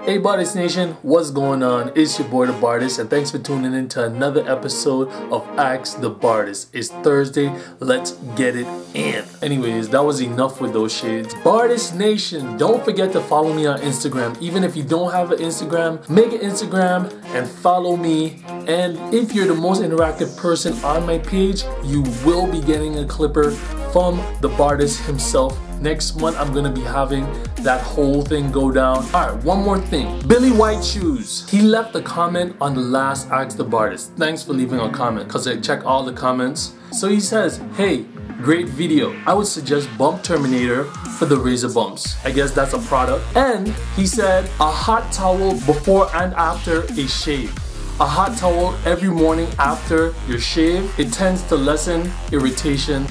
Hey Bartist Nation, what's going on? It's your boy Dabartist, and thanks for tuning in to another episode of Ask the Bartist. It's Thursday, let's get it in. Anyways, that was enough with those shades. Bartist Nation, don't forget to follow me on Instagram. Even if you don't have an Instagram, make an Instagram and follow me. And if you're the most interactive person on my page, you will be getting a clipper from the Bartist himself. Next month, I'm gonna be having that whole thing go down. Alright, one more thing. Billy Whiteshoe, he left a comment on the last Ask the Bartist. Thanks for leaving a comment, because I check all the comments. So he says, hey, great video. I would suggest Bump Terminator for the razor bumps. I guess that's a product. And he said, a hot towel before and after a shave. A hot towel every morning after your shave. It tends to lessen irritation.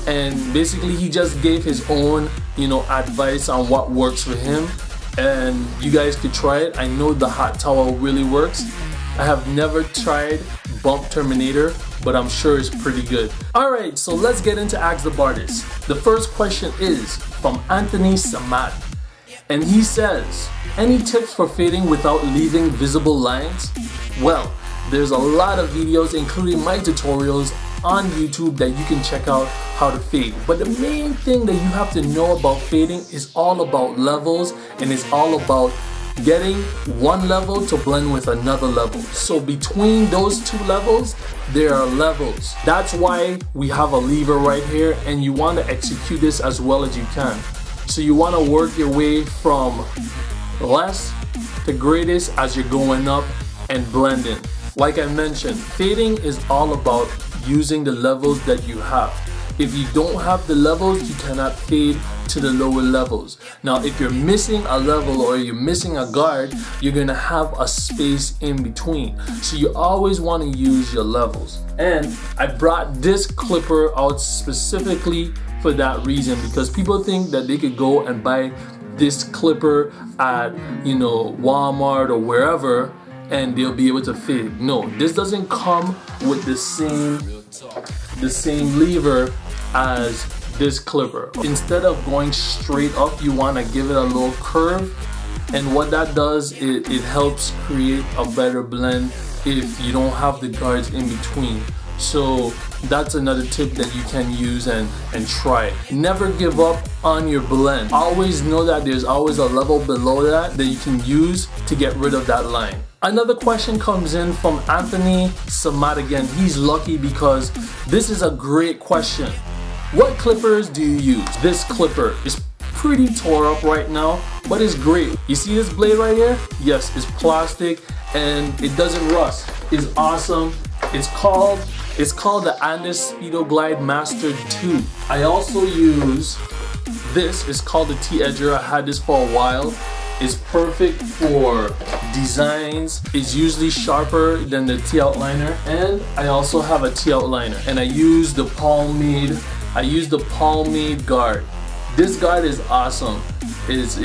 And basically he just gave his own, advice on what works for him, and you guys could try it. I know the hot towel really works. I have never tried Bump Terminator, but I'm sure it's pretty good. Alright, so let's get into Ask the Bartist. The first question is from Anthony Samad, and he says, any tips for fading without leaving visible lines? Well, there's a lot of videos, including my tutorials on YouTube, that you can check out how to fade. But the main thing that you have to know about fading is all about levels, and it's all about getting one level to blend with another level. So between those two levels, there are levels. That's why we have a lever right here, and you want to execute this as well as you can. So you want to work your way from less to greatest as you're going up and blending. Like I mentioned, fading is all about using the levels that you have. If you don't have the levels, you cannot fade to the lower levels. Now, if you're missing a level or you're missing a guard, you're gonna have a space in between. So you always want to use your levels. And I brought this clipper out specifically for that reason, because people think that they could go and buy this clipper at, Walmart or wherever, and they'll be able to fade. No, this doesn't come with the same lever as this clipper. Instead of going straight up, you want to give it a little curve, and what that does, it helps create a better blend if you don't have the guards in between. So that's another tip that you can use and try. Never give up on your blend. Always know that there's always a level below that you can use to get rid of that line. Another question comes in from Anthony Samad again. He's lucky because this is a great question. What clippers do you use? This clipper is pretty tore up right now, but it's great. You see this blade right here? Yes, it's plastic and it doesn't rust. It's awesome. It's called the Andes Speedo Glide Master 2. I also use this. It's called the T-Edger. I had this for a while. It's perfect for designs. It's usually sharper than the T-Outliner, and I also have a T-Outliner, and I use the Palmade guard. This guard is awesome. It's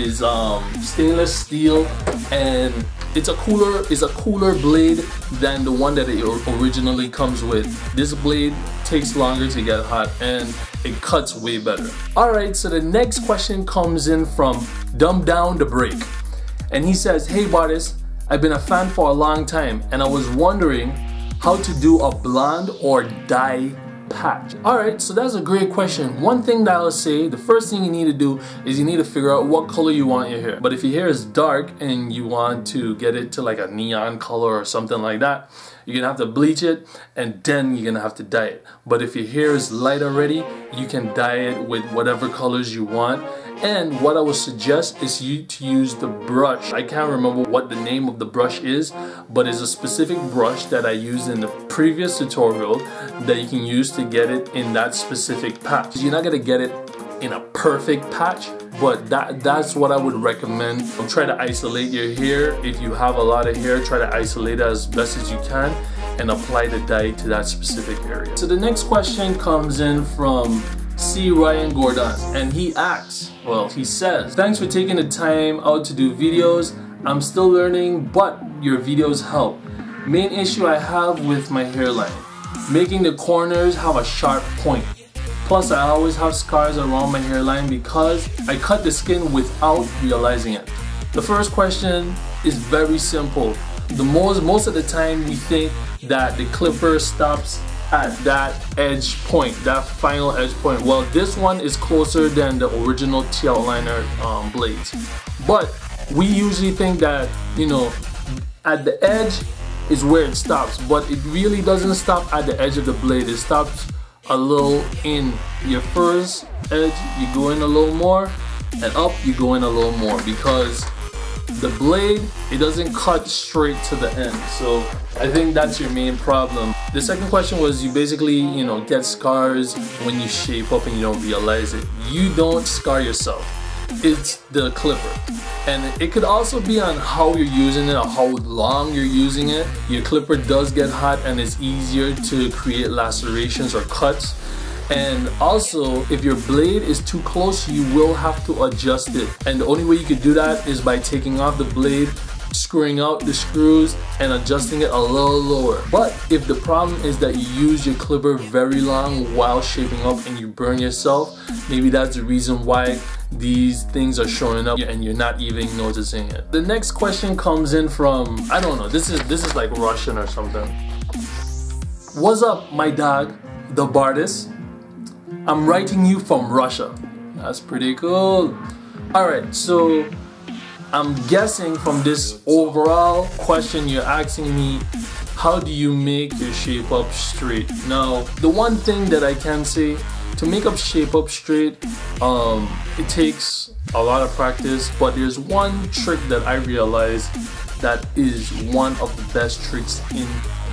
stainless steel, and it's a cooler blade than the one that it originally comes with. This blade takes longer to get hot, and it cuts way better. Alright, so the next question comes in from Dumb Down the Break, and he says, hey Bartist, I've been a fan for a long time, and I was wondering how to do a blonde or dye patch. Alright, so that's a great question. One thing that I'll say, the first thing you need to do is you need to figure out what color you want your hair. But if your hair is dark and you want to get it to like a neon color or something like that, you're gonna have to bleach it, and then you're gonna have to dye it. But if your hair is light already, you can dye it with whatever colors you want. And what I would suggest is you to use the brush. I can't remember what the name of the brush is, but it's a specific brush that I used in the previous tutorial that you can use to get it in that specific patch. You're not gonna get it in a perfect patch, but that's what I would recommend. Try to isolate your hair. If you have a lot of hair, try to isolate it as best as you can and apply the dye to that specific area. So the next question comes in from C. Ryan Gordon, and he asks, he says, thanks for taking the time out to do videos. I'm still learning, but your videos help. Main issue I have with my hairline, making the corners have a sharp point. Plus, I always have scars around my hairline because I cut the skin without realizing it. The first question is very simple. Most of the time we think that the clipper stops at that edge point, that final edge point. Well, this one is closer than the original T-outliner blades. But we usually think that, you know, at the edge is where it stops, but it really doesn't stop at the edge of the blade. It stops a little in your first edge, you go in a little more, and up you go in a little more, because the blade, it doesn't cut straight to the end. So I think that's your main problem. The second question was, you basically, you know, get scars when you shape up and you don't realize it. You don't scar yourself, it's the clipper. And it could also be on how you're using it or how long you're using it. Your clipper does get hot and it's easier to create lacerations or cuts. And also, if your blade is too close, you will have to adjust it. And the only way you could do that is by taking off the blade, screwing out the screws, and adjusting it a little lower. But if the problem is that you use your clipper very long while shaping up and you burn yourself, maybe that's the reason why these things are showing up and you're not even noticing it. The next question comes in from, I don't know, this is like Russian or something. What's up, my dog, Dabartist? I'm writing you from Russia. That's pretty cool. Alright, so I'm guessing from this overall question you're asking me, how do you make your shape up straight? Now, the one thing that I can say, to make up shape up straight, it takes a lot of practice, but there's one trick that I realized that is one of the best tricks in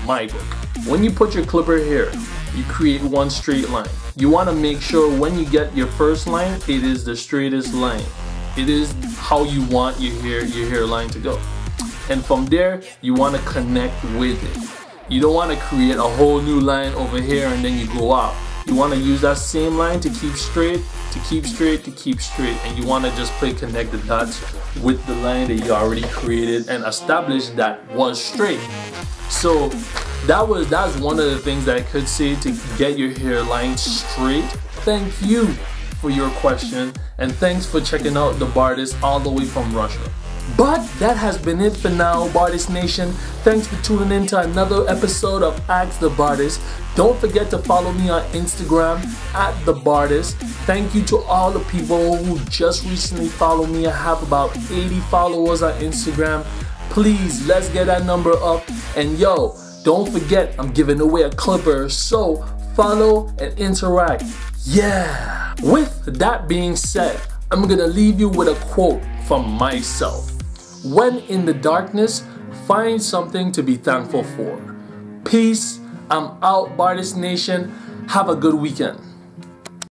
my book. When you put your clipper here, you create one straight line. You want to make sure when you get your first line, it is the straightest line. It is how you want your hairline to go. And from there, you want to connect with it. You don't want to create a whole new line over here and then you go out. You want to use that same line to keep straight, to keep straight, to keep straight. And you want to just connect the dots with the line that you already created and establish that was straight. So that's one of the things that I could say to get your hairline straight. Thank you for your question, and thanks for checking out Dabartist all the way from Russia. But that has been it for now, Bartist Nation. Thanks for tuning in to another episode of Ask the Bartist. Don't forget to follow me on Instagram at Dabartist. Thank you to all the people who just recently followed me. I have about 80 followers on Instagram. Please, let's get that number up. And yo, don't forget, I'm giving away a clipper, so follow and interact. Yeah! With that being said, I'm gonna leave you with a quote from myself. When in the darkness, find something to be thankful for. Peace. I'm out, Bartist Nation. Have a good weekend.